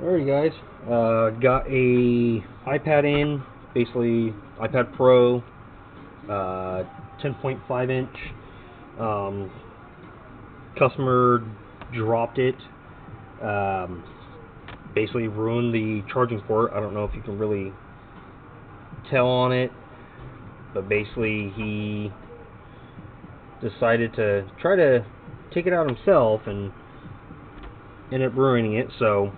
Alrighty guys, got a iPad in, basically iPad Pro, 10.5 inch. Customer dropped it, basically ruined the charging port. I don't know if you can really tell on it, but basically he decided to try to take it out himself and ended up ruining it, so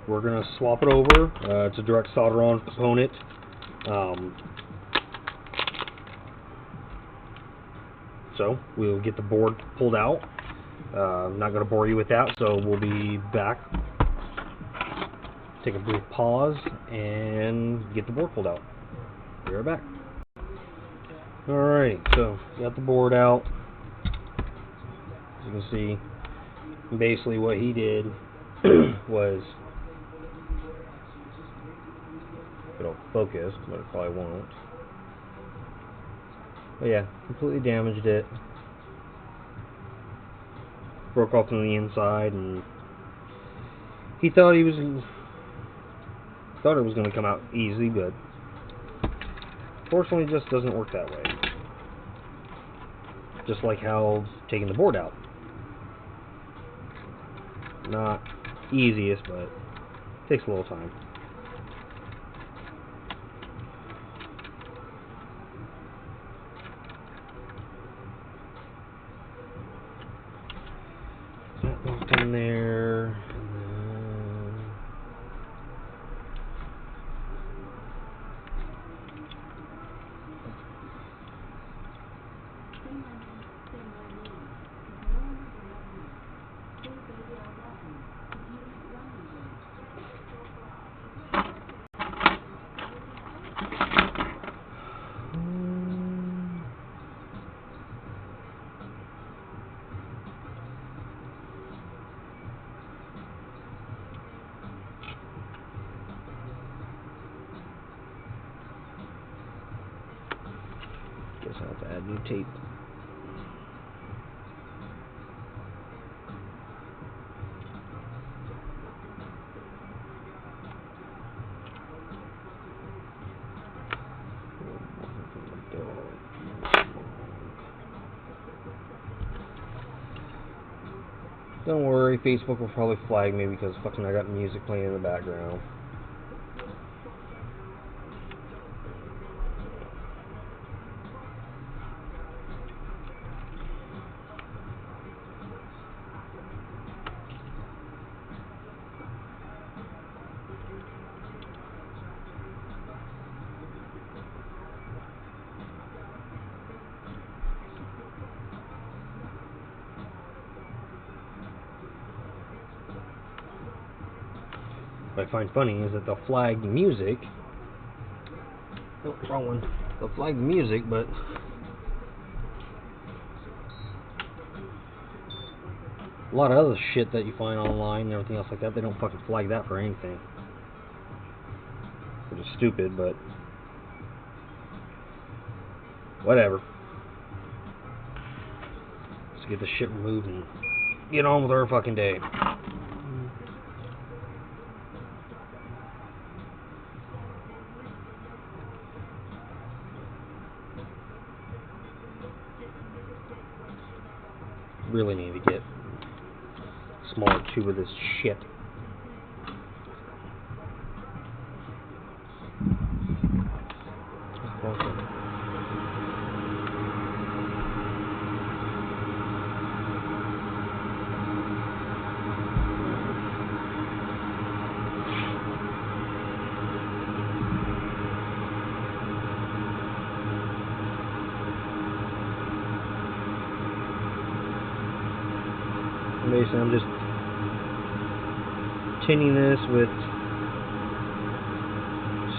we're going to swap it over. It's a direct solder on component. So we'll get the board pulled out. I'm not going to bore you with that, so we'll be back. Take a brief pause and get the board pulled out. Be right back. Alright, so got the board out. As you can see, basically what he did was, it'll focus, but it probably won't. But yeah, completely damaged it. Broke off on the inside, and he thought it was going to come out easy, but fortunately, it just doesn't work that way. Just like how taking the board out. Not easiest, but takes a little time. That goes in there. Guess I'll have to add new tape. Don't worry, Facebook will probably flag me because fucking I got music playing in the background. What I find funny is that they'll flag the music. Oh, wrong one. They'll flag the music, but a lot of other shit that you find online and everything else like that, they don't fucking flag that for anything. Which is stupid, but whatever. Let's get this shit removed and get on with our fucking day. Really need to get a smaller tube of this shit. Basically, I'm just tinning this with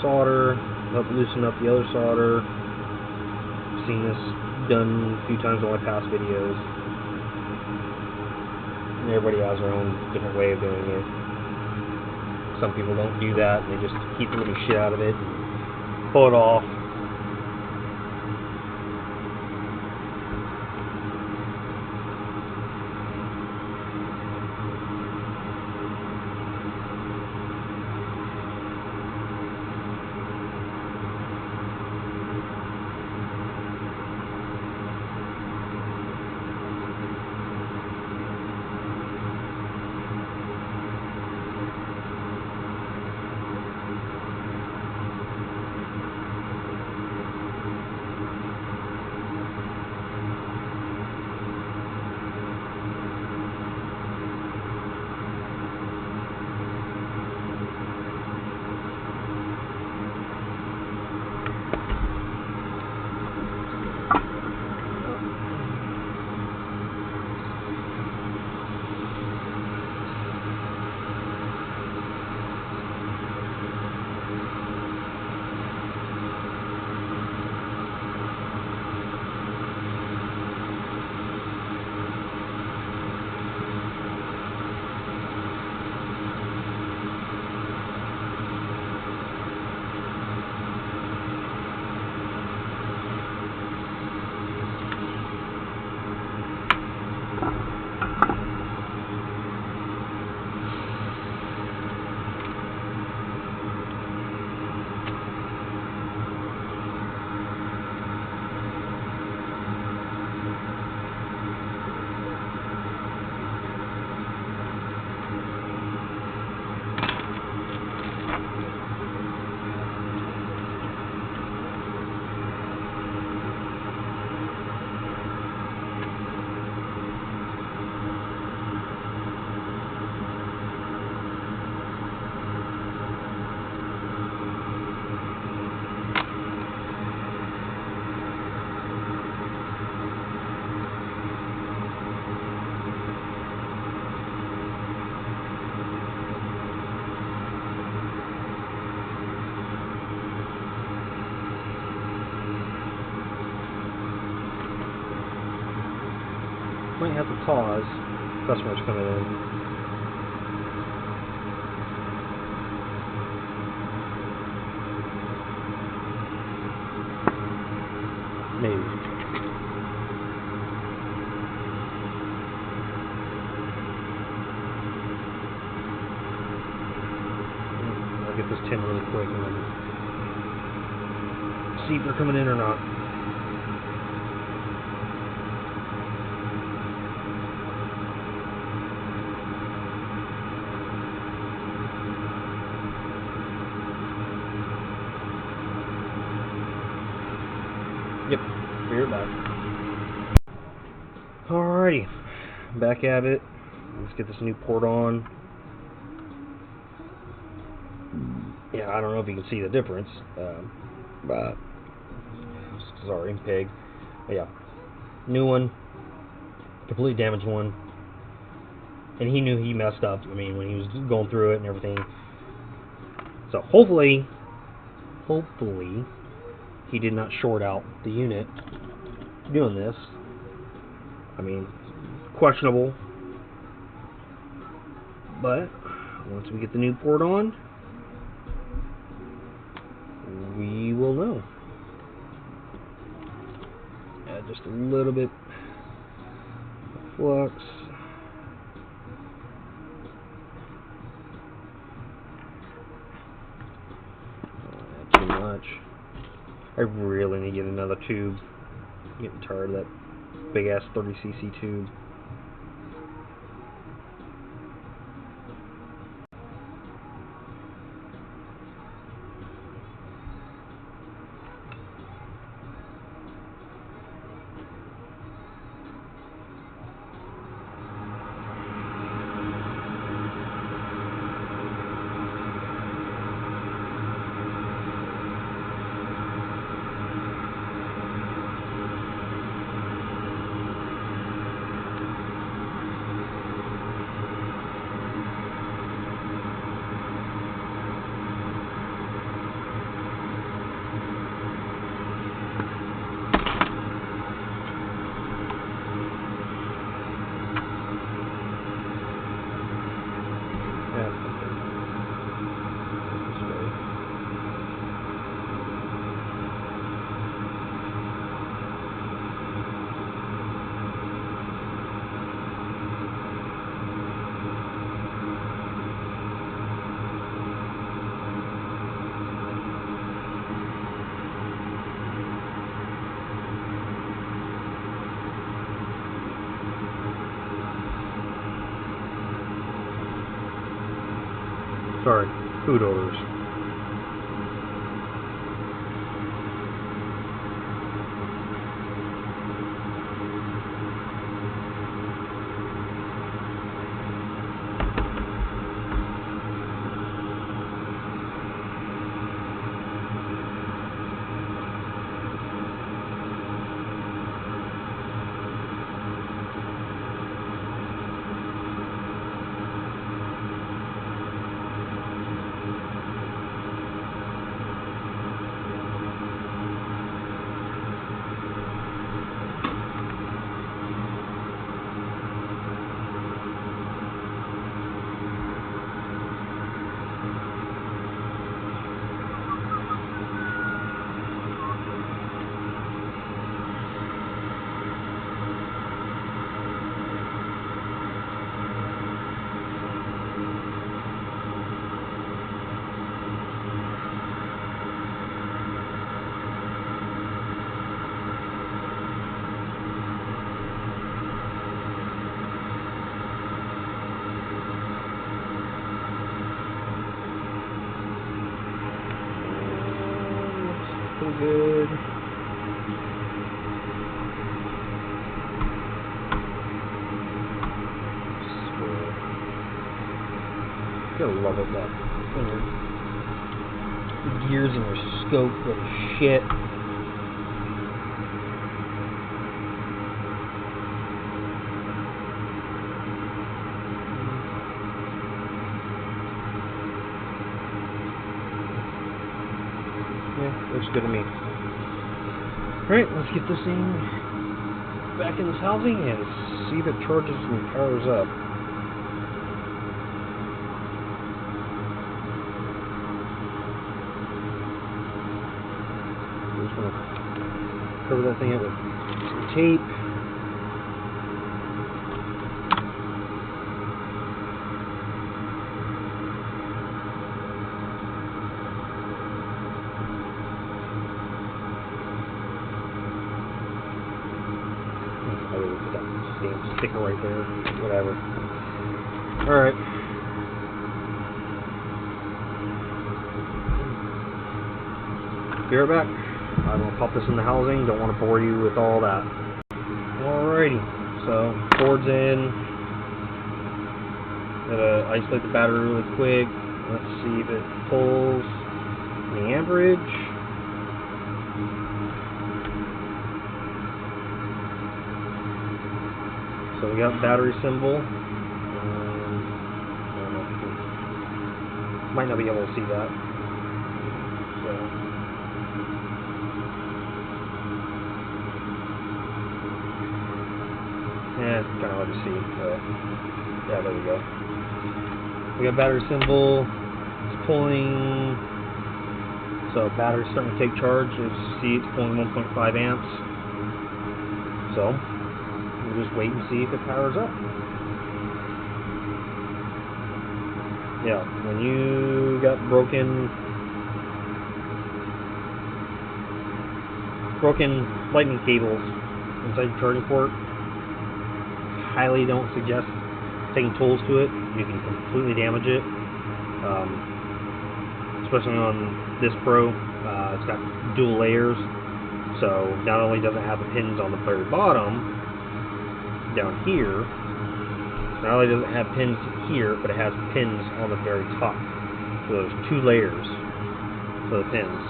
solder, help loosen up the other solder. I've seen this done a few times on my past videos. And everybody has their own different way of doing it. Some people don't do that, and they just keep the little shit out of it and pull it off. might have to pause. Customers coming in. Maybe. I'll get this tin really quick and then see if they're coming in or not. Yep, be right back. Alrighty, back at it. Let's get this new port on. Yeah, I don't know if you can see the difference. Sorry, pig. But yeah, new one, completely damaged one. And he knew he messed up. I mean, when he was going through it and everything. So hopefully, he did not short out the unit doing this. I mean, questionable. But once we get the new port on, we will know. Add just a little bit of flux. Not too much. I really need to get another tube. I'm getting tired of that big ass 30cc tube. Sorry, food orders. Good. Gotta love it, that when your gears and your scope go to shit. Yeah, looks good to me. Alright, let's get this thing back in this housing and see if it charges and powers up. I'm just going to cover that thing up with some tape. Sticker right there, whatever. Alright. Be right back. I'm going to pop this in the housing. Don't want to bore you with all that. Alrighty. So, cord's in. Gotta isolate the battery really quick. Let's see if it pulls the amperage. So we got battery symbol. I don't know if you might not be able to see that. So yeah, it's kind of hard to see, but yeah, there we go. We got battery symbol. It's pulling. So battery's starting to take charge. As you see, it's pulling 1.5 amps. So we'll just wait and see if it powers up. Yeah, when you got broken lightning cables inside your charging port, highly don't suggest taking tools to it. You can completely damage it. Especially on this Pro, it's got dual layers, so not only does it have the pins on the very bottom, down here, not only does it have pins here, but it has pins on the very top. So there's two layers for the pins,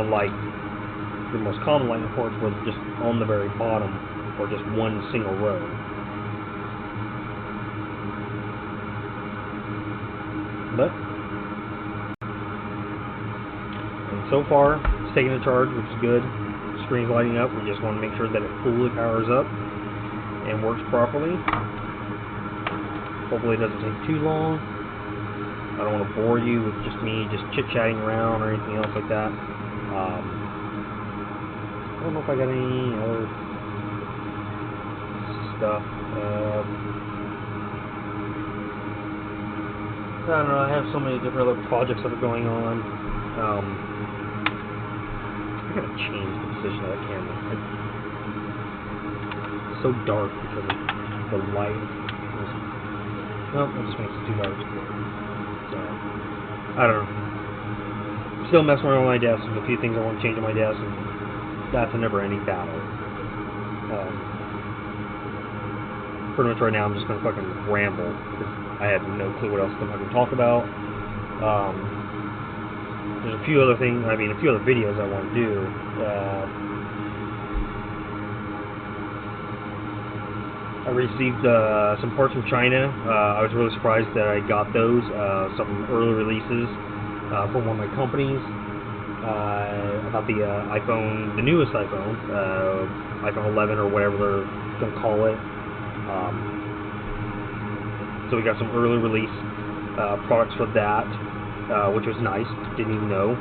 unlike the most common lightning ports where they're just on the very bottom, or just one single row. But so far, it's taking a charge, which is good. Screen's lighting up. We just want to make sure that it fully powers up and works properly. Hopefully it doesn't take too long. I don't want to bore you with just me just chit-chatting around or anything else like that. I don't know if I got any other stuff. I don't know, I have so many different other projects that are going on. I gotta change the position of that camera. It's so dark because of the light. No, that just makes it too dark. So, I don't know. Still messing around with my desk. There's a few things I want to change on my desk, and that's a never-ending battle. Pretty much right now I'm just gonna fucking ramble because I have no clue what else to fucking talk about. There's a few other things, a few other videos I want to do. I received some parts from China. I was really surprised that I got those, some early releases from one of my companies about the iPhone, the newest iPhone, iPhone 11 or whatever they're going to call it. So we got some early release products for that. Which was nice, didn't even know.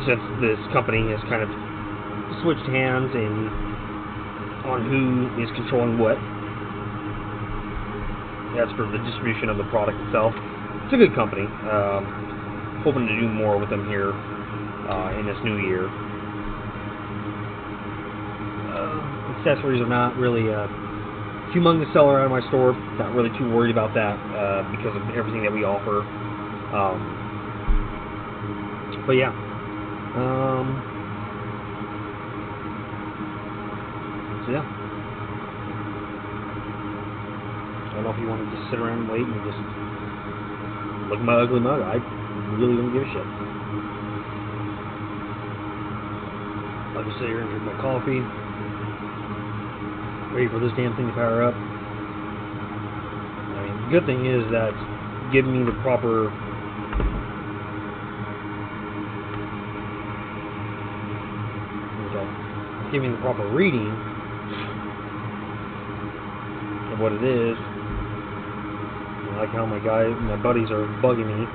Since this company has kind of switched hands on who is controlling what. As for the distribution of the product itself, it's a good company. Hoping to do more with them here in this new year. Accessories are not really a humongous seller out of my store. Not really too worried about that because of everything that we offer. But yeah. So yeah. I don't know if you want to just sit around and wait and just look at my ugly mug. I really don't give a shit. I'll just sit here and drink my coffee. Wait for this damn thing to power up. The good thing is that it's giving me the proper reading of what it is. I like how my buddies are bugging me.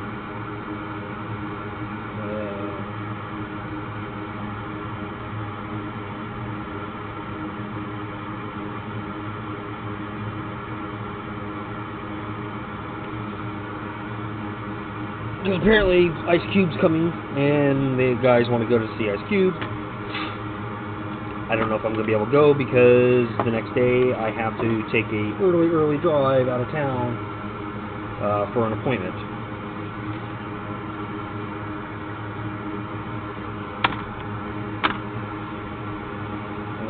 Because apparently Ice Cube's coming, and the guys want to go to see Ice Cube. I don't know if I'm going to be able to go because the next day I have to take a early drive out of town for an appointment.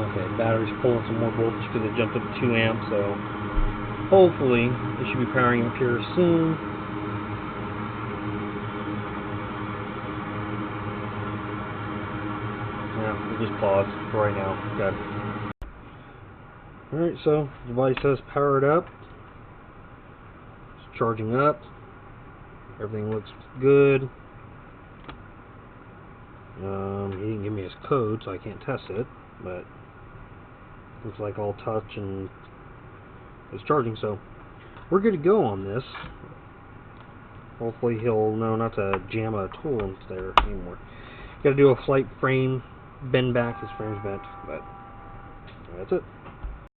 Okay, battery's pulling some more voltage because it jumped up to 2 amps, so hopefully it should be powering up here soon. We'll just pause for right now. Good. Alright, so the device says powered up. It's charging up. Everything looks good. He didn't give me his code, so I can't test it, but looks like all touch and it's charging, so we're good to go on this. Hopefully he'll know not to jam a tool into there anymore. Got to do a flight frame bend back, his frame's bent, but that's it.